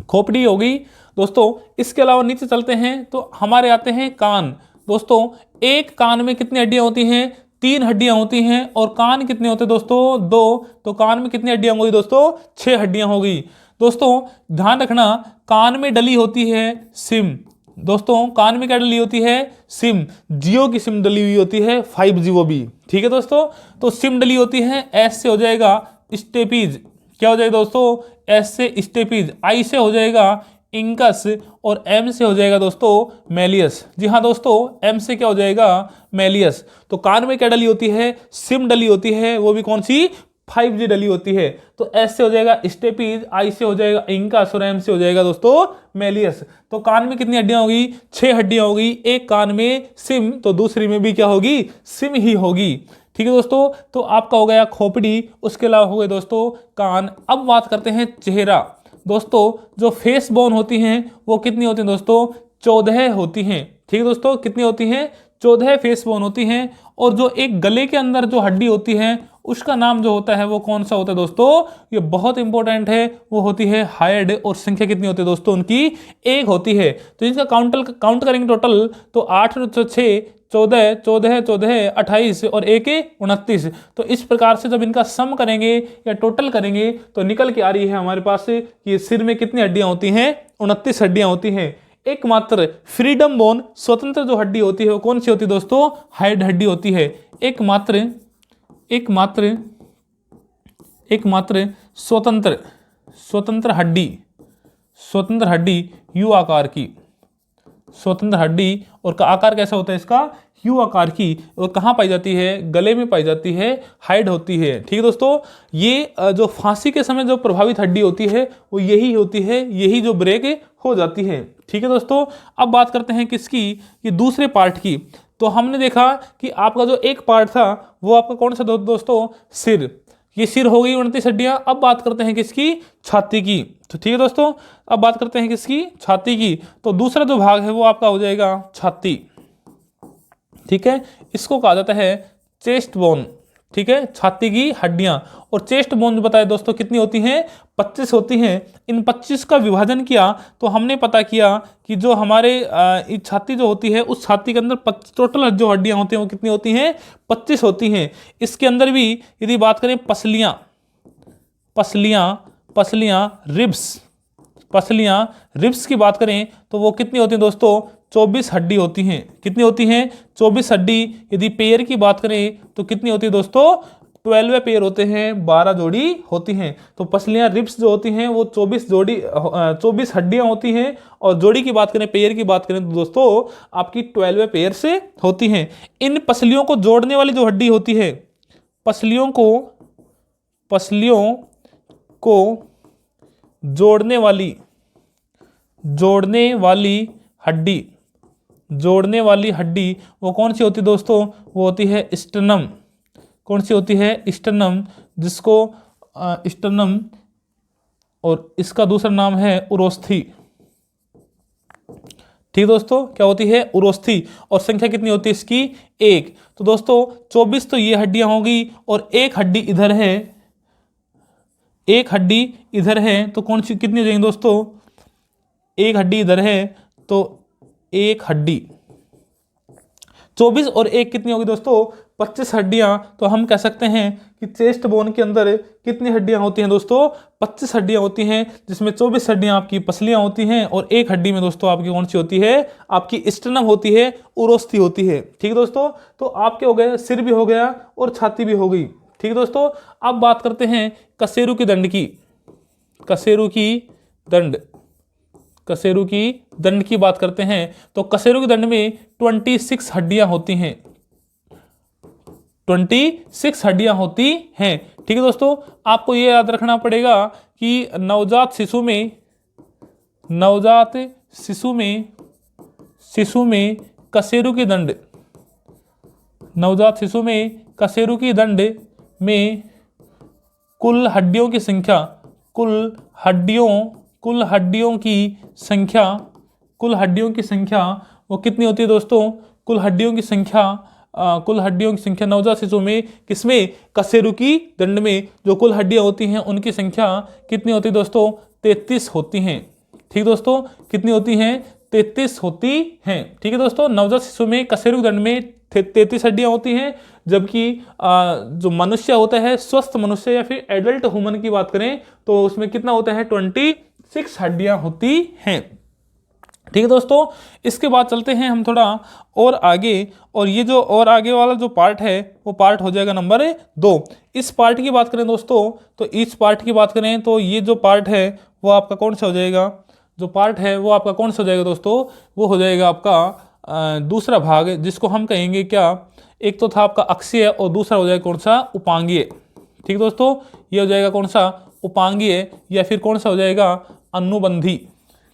खोपड़ी होगी दोस्तों। इसके अलावा नीचे चलते हैं तो हमारे आते हैं कान। दोस्तों एक कान में कितनी हड्डियां होती हैं? 3 हड्डियां होती हैं। और कान कितने होते हैं दोस्तों? 2। तो कान में कितनी हड्डियां होगी दोस्तों? 6 हड्डियां होगी। दोस्तों ध्यान रखना, कान में डली होती है सिम। दोस्तों कान में क्या डली होती है? सिम। जियो की सिम डली हुई होती है, 5G वो भी। ठीक है दोस्तों, तो सिम डली होती है। एस से हो जाएगा स्टेपीज, क्या हो जाएगा दोस्तों? एस से स्टेपीज। आई से हो जाएगा इंकस और एम से हो जाएगा दोस्तों मैलियस। जी हाँ दोस्तों, एम से क्या हो जाएगा? मैलियस। तो कान में क्या डली होती है? सिम डली होती है, वो भी कौन सी? 5G डली होती है। तो एस से हो जाएगा स्टेपीज, आई से हो जाएगा इंकस और एम से हो जाएगा दोस्तों मैलियस। तो कान में कितनी हड्डियां होगी? 6 हड्डियां होगी। एक कान में सिम, तो दूसरी में भी क्या होगी? सिम ही होगी। ठीक है दोस्तों, तो आपका हो गया खोपड़ी, उसके अलावा हो गए दोस्तों कान। अब बात करते हैं चेहरा। दोस्तों जो फेस बोन होती हैं वो कितनी होती हैं दोस्तों? 14 होती हैं। ठीक है दोस्तों, कितनी होती हैं? 14 फेस बोन होती हैं। और जो एक गले के अंदर जो हड्डी होती है उसका नाम जो होता है वो कौन सा होता है दोस्तों? ये बहुत इंपॉर्टेंट है, वो होती है हाइड। और संख्या कितनी होती है दोस्तों उनकी? 1 होती है। तो इसका काउंट करेंगे टोटल, तो 8 और 6 14, 14, 14, 28 और 1 29। तो इस प्रकार से जब इनका सम करेंगे या टोटल करेंगे तो निकल के आ रही है हमारे पास कि सिर में कितनी हड्डियां होती हैं? 29 हड्डियां होती हैं। एकमात्र फ्रीडम बोन, स्वतंत्र जो हड्डी होती है वो कौन सी होती है दोस्तों? हाइड हड्डी होती है। एकमात्र स्वतंत्र हड्डी यू आकार की, स्वतंत्र हड्डी। और का आकार कैसा होता है इसका? यू आकार की। और कहाँ पाई जाती है? गले में पाई जाती है, हाइड होती है। ठीक है दोस्तों, ये जो फांसी के समय जो प्रभावित हड्डी होती है वो यही होती है, यही जो ब्रेक हो जाती है। ठीक है दोस्तों, अब बात करते हैं किसकी? कि दूसरे पार्ट की। तो हमने देखा कि आपका जो एक पार्ट था वो आपका कौन सा दोस्तों? सिर। ये सिर हो गई 29 हड्डियां। अब बात करते हैं किसकी? छाती की। तो ठीक है दोस्तों, अब बात करते हैं किसकी? छाती की। तो दूसरा जो भाग है वो आपका हो जाएगा छाती। ठीक है, इसको कहा जाता है चेस्ट बोन। ठीक है, छाती की हड्डियां। और चेस्ट बोन जो बताया दोस्तों कितनी होती हैं? 25 होती हैं। इन 25 का विभाजन किया तो हमने पता किया कि जो हमारे छाती जो होती है उस छाती के अंदर टोटल जो हड्डियां होती हैं वो कितनी होती हैं? 25 होती हैं। इसके अंदर भी यदि बात करें रिब्स की बात करें तो वो कितनी होती हैं दोस्तों? 24 हड्डी होती हैं। कितनी होती हैं? 24 हड्डी। यदि पेयर की बात करें तो कितनी होती है दोस्तों? 12 पेयर होते हैं, 12 जोड़ी होती हैं। तो पसलियां रिब्स जो होती हैं वो 24 हड्डियां होती हैं। और जोड़ी की बात करें, पेयर की बात करें तो दोस्तों आपकी 12 पेयर से होती हैं। इन पसलियों को जोड़ने वाली जो हड्डी होती है, पसलियों को जोड़ने वाली हड्डी वो कौन सी होती है दोस्तों? वो होती है स्टर्नम। कौन सी होती है? स्टर्नम, जिसको स्टर्नम और इसका दूसरा नाम है उरोस्थी। ठीक दोस्तों, क्या होती है? उरोस्थी। और संख्या कितनी होती है इसकी? 1। तो दोस्तों 24 तो ये हड्डियां होगी और एक हड्डी इधर है, तो कौन सी कितनी हो जाएंगी दोस्तों? एक हड्डी इधर है तो एक हड्डी। 24 और 1 कितनी होगी दोस्तों? 25 हड्डियां। तो हम कह सकते हैं कि चेस्ट बोन के अंदर कितनी हड्डियां होती हैं दोस्तों? 25 हड्डियां होती हैं, जिसमें 24 हड्डियां आपकी पसलियां होती हैं और एक हड्डी में दोस्तों आपकी कौन सी होती है? आपकी स्टर्नम होती है, उरोस्थी होती है। ठीक है दोस्तों, तो आपके हो गए, सिर भी हो गया और छाती भी हो गई। ठीक है दोस्तों, अब बात करते हैं कशेरु की दंड की। कशेरु की दंड की बात करते हैं तो कशेरु की दंड में 26 हड्डियां होती हैं। 26 हड्डियां होती हैं। ठीक है दोस्तों, आपको ये याद रखना पड़ेगा कि नवजात शिशु में कशेरु की दंड में कुल हड्डियों की संख्या वो कितनी होती है दोस्तों? कुल हड्डियों की संख्या नवजात शिशु में, किसमें? कशेरु की दंड में जो कुल हड्डियां होती हैं उनकी संख्या कितनी होती है दोस्तों? 33 होती हैं। ठीक दोस्तों, कितनी होती हैं? 33 होती हैं। ठीक है दोस्तों, नवजात शिशु में कशेरु की दंड में 33 हड्डियां होती हैं, जबकि जो मनुष्य होता है, स्वस्थ मनुष्य या फिर एडल्ट ह्यूमन की बात करें तो उसमें कितना होता है? 26 हड्डियां होती हैं। ठीक है दोस्तों, इसके बाद चलते हैं हम थोड़ा और आगे। और ये जो और आगे वाला जो पार्ट है वो पार्ट हो जाएगा नंबर 2। इस पार्ट की बात करें दोस्तों, तो इस पार्ट की बात करें तो ये जो पार्ट है वो आपका कौन सा हो जाएगा? जो पार्ट है वो आपका कौन सा हो जाएगा दोस्तों, वो हो जाएगा आपका दूसरा भाग, जिसको हम कहेंगे क्या, एक तो था आपका अक्षीय और दूसरा हो जाएगा कौन सा, उपांगीय। ठीक दोस्तों, ये हो जाएगा कौन सा, उपांगीय, या फिर कौन सा हो जाएगा, अनुबंधी।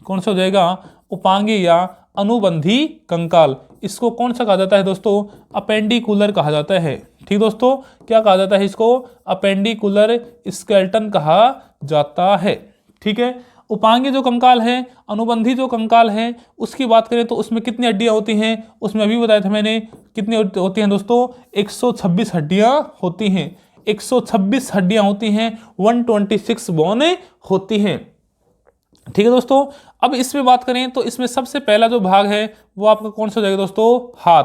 कौन सा हो जाएगा, उपांगीय या अनुबंधी कंकाल। इसको कौन सा कहा जाता है दोस्तों, अपेंडिकुलर कहा जाता है। ठीक दोस्तों, क्या कहा जाता है इसको, अपेंडिकुलर स्केलेटन कहा जाता है। ठीक है, उपांगीय जो कंकाल है, अनुबंधी जो कंकाल है, उसकी बात करें तो उसमें कितनी हड्डियां होती हैं, उसमें अभी बताया था मैंने, कितनी होती हैं दोस्तों, 126 हड्डियां होती हैं। 126 हड्डियां होती हैं, 126 बोन होती हैं। ठीक है दोस्तों, अब इसमें बात करें तो इसमें सबसे पहला जो भाग है वो आपका कौन सा हो जाएगा दोस्तों, हाथ।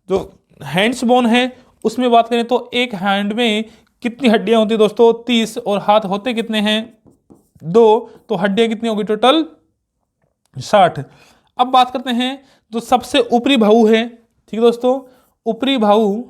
जो हैंड्स बोन है उसमें बात करें तो एक हैंड में कितनी हड्डियां होती है दोस्तों, 30, और हाथ होते कितने हैं, 2, तो हड्डियां कितनी होगी टोटल, 60। अब बात करते हैं जो सबसे ऊपरी बाहु है। ठीक है दोस्तों, ऊपरी बाहु,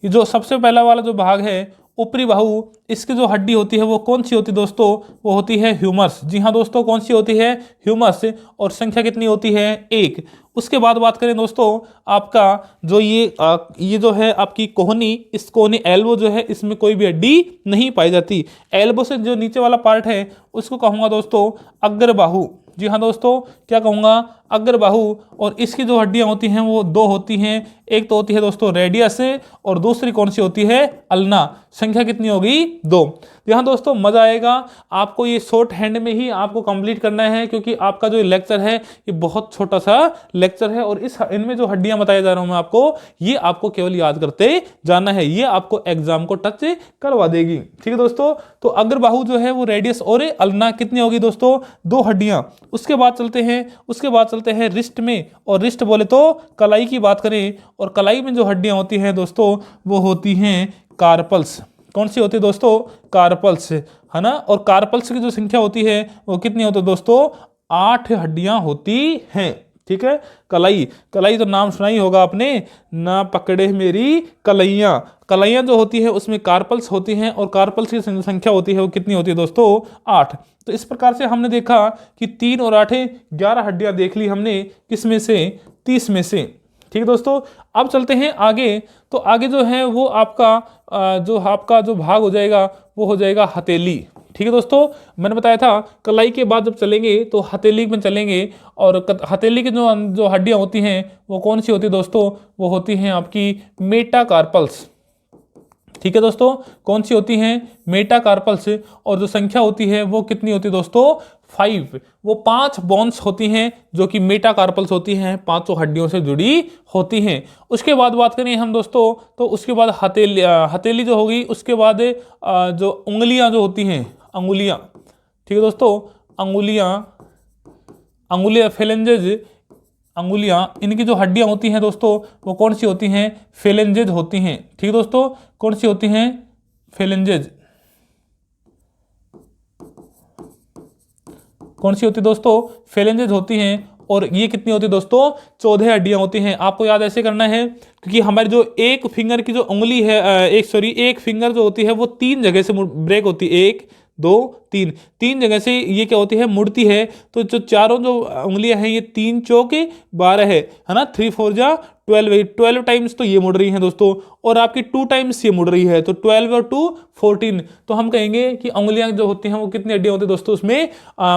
ये जो सबसे पहला वाला जो भाग है ऊपरी बाहु, इसकी जो हड्डी होती है वो कौन सी होती है दोस्तों, वो होती है ह्यूमरस। जी हाँ दोस्तों, कौन सी होती है, ह्यूमरस, और संख्या कितनी होती है, 1। उसके बाद बात करें दोस्तों, आपका जो ये जो है आपकी कोहनी, इस कोहनी एल्बो जो है, इसमें कोई भी हड्डी नहीं पाई जाती। एल्बो से जो नीचे वाला पार्ट है उसको कहूँगा दोस्तों अग्र बाहु। जी हाँ दोस्तों, क्या कहूँगा, अग्र बाहु। और इसकी जो हड्डियाँ होती हैं वो 2 होती हैं, एक तो होती है दोस्तों रेडियस, और दूसरी कौन सी होती है, अल्ना। संख्या कितनी होगी, 2। यहाँ दोस्तों मजा आएगा, आपको ये शॉर्ट हैंड में ही आपको कंप्लीट करना है, क्योंकि आपका जो लेक्चर है ये बहुत छोटा सा लेक्चर है, और इनमें जो हड्डियां बताया जा रहा हूं मैं आपको, ये आपको केवल याद करते जाना है, ये आपको एग्जाम को टच करवा देगी। ठीक है दोस्तों, तो अग्र बाहु जो है वो रेडियस और अल्ना कितनी होगी दोस्तों, 2 हड्डियां। उसके बाद चलते हैं रिस्ट में, और रिस्ट बोले तो कलाई की बात करें, और कलाई में जो हड्डियां होती हैं दोस्तों वो होती हैं कार्पल्स। कौन सी होती है दोस्तों, कार्पल्स, है ना। और कार्पल्स की जो संख्या होती है वो कितनी होती है दोस्तों, 8 हड्डियां होती हैं। ठीक है, कलाई तो नाम सुना ही होगा आपने, ना पकड़े मेरी कलाइयां जो होती है उसमें कार्पल्स होती हैं, और कार्पल्स की संख्या होती है वो कितनी होती है दोस्तों, 8। तो इस प्रकार से हमने देखा कि 3 और 8 11 हड्डियां देख ली हमने, किसमें से, 30 में से। ठीक है दोस्तों, अब चलते हैं आगे। तो आगे जो है वो आपका जो भाग हो जाएगा वो हो जाएगा हथेली। ठीक है दोस्तों, मैंने बताया था कलाई के बाद जब चलेंगे तो हथेली में चलेंगे, और हथेली की जो हड्डियां होती हैं वो कौन सी होती है दोस्तों, वो होती हैं आपकी मेटाकार्पल्स। ठीक है दोस्तों, कौन सी होती हैं, मेटाकार्पल्स। और जो संख्या होती है वो कितनी होती है दोस्तों, 5। वो 5 बोन्स होती हैं जो कि मेटाकार्पल्स होती हैं, 5 हड्डियों से जुड़ी होती हैं। उसके बाद बात करें हम दोस्तों, तो उसके बाद हथेली जो होगी, उसके बाद जो उंगलियां जो होती हैं, अंगुलियां। ठीक है दोस्तों, अंगुलियां फेलेंजेज, अंगुलियां, इनकी जो हड्डियां होती हैं दोस्तों वो कौन सी होती हैं, फेलेंजेज होती हैं। ठीक है दोस्तों, कौन सी होती हैं, फेलेंजेज। कौन सी होती है दोस्तों, फेलेंजेज होती हैं। और ये कितनी होती है दोस्तों, 14 हड्डियां होती हैं। आपको याद ऐसे करना है क्योंकि हमारी जो एक फिंगर की जो उंगली है, एक फिंगर जो होती है वो 3 जगह से ब्रेक होती है, 1 2 3 जगह से ये क्या होती है, मुड़ती है। तो जो चारों जो उंगलियां हैं ये 3 चौक 12 है ना, 3 4 जा 12 टाइम्स तो ये मुड़ रही हैं दोस्तों, और आपकी 2 टाइम्स ये मुड़ रही है, तो 12 और 2 14। तो हम कहेंगे कि उंगलियां जो होती हैं वो कितनी हड्डियां होती है दोस्तों, उसमें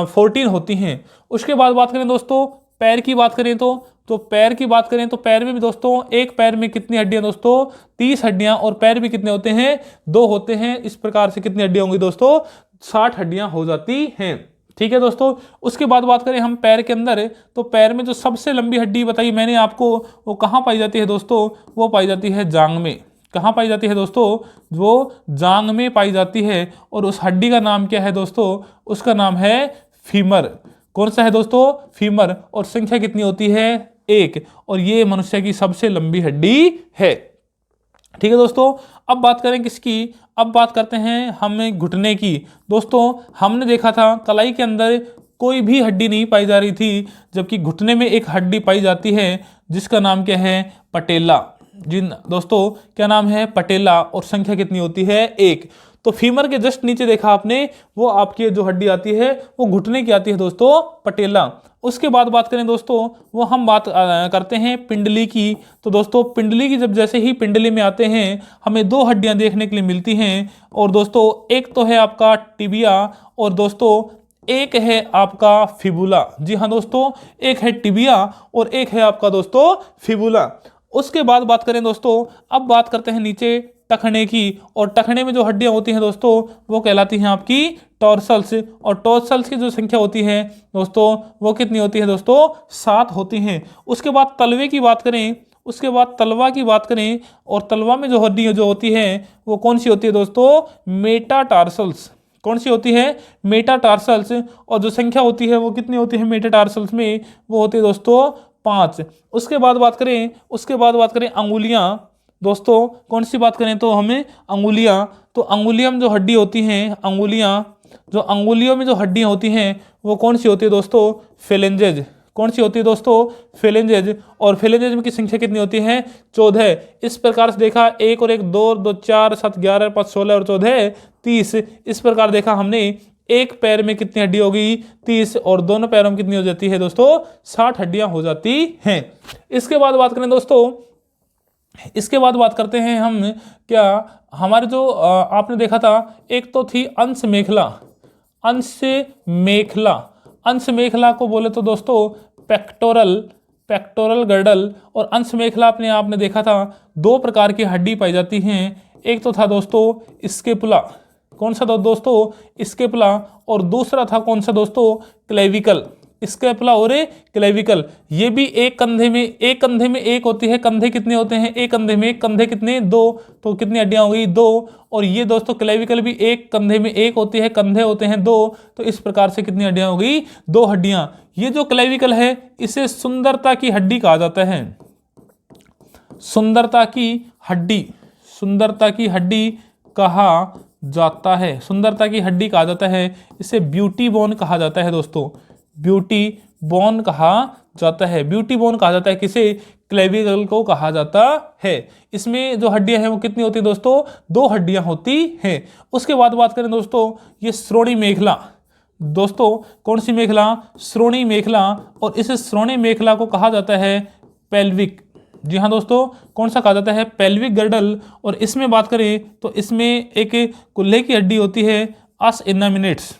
14 होती हैं। उसके बाद बात करें दोस्तों पैर की बात करें तो पैर की बात करें तो पैर में भी दोस्तों, एक पैर में कितनी हड्डियां दोस्तों, 30 हड्डियां, और पैर भी कितने होते हैं, 2 होते हैं। इस प्रकार से कितनी हड्डियां होंगी दोस्तों, 60 हड्डियां हो जाती हैं। ठीक है दोस्तों, उसके बाद बात करें हम पैर के अंदर, तो पैर में जो सबसे लंबी हड्डी बताई मैंने आपको, वो कहाँ पाई जाती है दोस्तों, वो पाई जाती है जांग में। कहाँ पाई जाती है दोस्तों, वो जांग में पाई जाती है। और उस हड्डी का नाम क्या है दोस्तों, उसका नाम है फीमर। कौन सा है दोस्तों, फीमर। और संख्या कितनी होती है, 1, और ये मनुष्य की सबसे लंबी हड्डी है। ठीक है दोस्तों, अब बात करें किसकी, अब बात करते हैं हमें घुटने की। दोस्तों हमने देखा था कलाई के अंदर कोई भी हड्डी नहीं पाई जा रही थी, जबकि घुटने में एक हड्डी पाई जाती है जिसका नाम क्या है, पटेला। जिन दोस्तों क्या नाम है, पटेला। और संख्या कितनी होती है, 1। तो फीमर के जस्ट नीचे देखा आपने, वो आपकी जो हड्डी आती है वो घुटने की आती है दोस्तों, पटेला। उसके बाद बात करें दोस्तों, वो हम बात करते हैं पिंडली की। तो दोस्तों पिंडली की जब जैसे ही पिंडली में आते हैं हमें दो हड्डियां देखने के लिए मिलती हैं। और दोस्तों एक तो है आपका टिबिया और दोस्तों एक है आपका फिबुला। जी हाँ दोस्तों, एक है टिबिया और एक है आपका दोस्तों फिबुला। उसके बाद बात करें दोस्तों, अब बात करते हैं नीचे टखने की। और टखने में जो हड्डियां होती हैं दोस्तों वो कहलाती हैं आपकी टॉर्सल्स। और टॉर्सल्स की जो संख्या होती है दोस्तों वो कितनी होती है दोस्तों, 7 होती हैं। उसके बाद तलवे की बात करें, उसके बाद तलवा की बात करें, और तलवा में जो हड्डी जो होती है वो कौन सी होती है दोस्तों, मेटाटार्सल्स। कौन सी होती है, मेटाटार्सल्स। और जो संख्या होती है वो कितनी होती है मेटाटार्सल्स में, वो होती है दोस्तों 5। उसके बाद बात करें अंगुलियां। दोस्तों कौन सी बात करें तो हमें अंगुलियां, तो अंगुलियों में जो हड्डी होती हैं, अंगुलियों में जो हड्डियां होती हैं वो कौन सी होती है दोस्तों, फेलेंजेज। कौन सी होती है दोस्तों, फेलेंजेज। और फेलेंजेज में की संख्या कितनी होती है, 14। इस प्रकार से देखा 1 और 1 2, 2 4 7 11 5 16 और 14 30। इस प्रकार देखा हमने एक पैर में कितनी हड्डी होगी, 30। और दोनों पैरों में कितनी हो जाती है दोस्तों, 60 हड्डियां हो जाती हैं। इसके बाद बात करें दोस्तों, इसके बाद बात करते हैं हम क्या, हमारे जो आपने देखा था एक तो थी अंश मेखला। अंश मेखला को बोले तो दोस्तों पेक्टोरल गर्डल। और अंश मेखला आपने देखा था 2 प्रकार की हड्डी पाई जाती हैं। एक तो था दोस्तों स्केपुला, कौन सा दोस्तों, स्केपुला। और दूसरा था कौन सा दोस्तों, क्लेविकल। स्केपुला और क्लेविकल, ये भी एक कंधे में एक होती है। कंधे कितने होते हैं, एक कंधे में, कंधे कितने, 2। तो कितनी हड्डियां हो गई, 2। और ये दोस्तों क्लेविकल भी एक कंधे में एक होती है, कंधे होते हैं 2। तो इस प्रकार से कितनी हड्डियां हो गई, 2 हड्डियां। ये जो क्लेविकल है इसे सुंदरता की हड्डी कहा जाता है। सुंदरता की हड्डी कहा जाता है, सुंदरता की हड्डी कहा जाता है। इसे ब्यूटी बोन कहा जाता है दोस्तों, ब्यूटी बोन कहा जाता है। ब्यूटी बोन कहा जाता है किसे, क्लेविकल को कहा जाता है। इसमें जो हड्डियां हैं वो कितनी होती है दोस्तों, 2 हड्डियां होती हैं। उसके बाद बात करें दोस्तों, ये श्रोणि मेखला। दोस्तों कौन सी मेखला, श्रोणि मेखला। और इस श्रोणि मेखला को कहा जाता है पेल्विक। जी हाँ दोस्तों, कौन सा कहा जाता है, पेल्विक गर्डल। और इसमें बात करें तो इसमें एक कुल्हे की हड्डी होती है, आस इन्नामिनेट्स।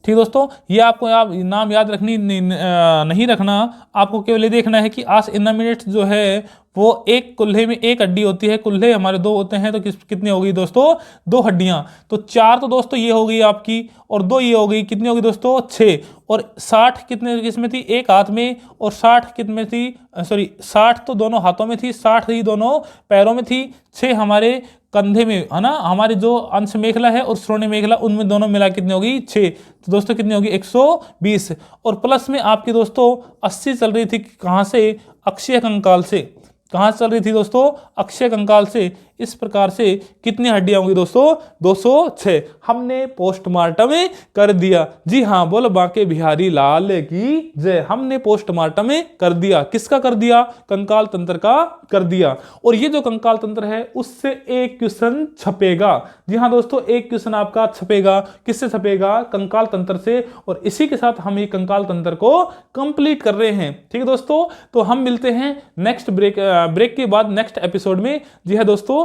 ठीक दोस्तों, ये आपको नाम याद नहीं रखना, आपको केवल ये देखना है कि आस इन्नामिनेट्स जो है वो एक कुल्हे में एक हड्डी होती है। कुल्हे हमारे 2 होते हैं, तो कितनी होगी दोस्तों, 2 हड्डियां। तो 4 तो दोस्तों ये हो गई आपकी, और 2 ये हो गई, कितनी होगी दोस्तों, 6। और 60 कितने किसमें थी, एक हाथ में। और 60 कितने थी, 60 तो दोनों हाथों में थी, 60 ही दोनों पैरों में थी, 6 हमारे कंधे में है ना। हमारी जो अंश मेखला है और श्रोणि मेखला, उनमें दोनों मिला कितनी होगी, 6। तो दोस्तों कितनी होगी, 120। और प्लस में आपकी दोस्तों 80 चल रही थी, कहाँ से, अक्षीय कंकाल से। कहाँ चल रही थी दोस्तों, अक्षीय कंकाल से। इस प्रकार से कितनी हड्डियां होंगी दोस्तों, 206। हमने पोस्टमार्टम कर दिया। जी हाँ, बोलो बांके बिहारी लाल की जय। हमने पोस्टमार्टम कर दिया, किसका कर दिया, कंकाल तंत्र का कर दिया। और ये जो कंकाल तंत्र है उससे एक क्वेश्चन छपेगा। जी हाँ दोस्तों, एक क्वेश्चन आपका छपेगा, किससे छपेगा, कंकाल तंत्र से। और इसी के साथ हम ये कंकाल तंत्र को कंप्लीट कर रहे हैं। ठीक है दोस्तों, तो हम मिलते हैं नेक्स्ट ब्रेक के बाद नेक्स्ट एपिसोड में। जी हाँ दोस्तों,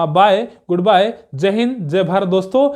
बाय, गुड बाय, जय हिंद, जय भारत दोस्तों।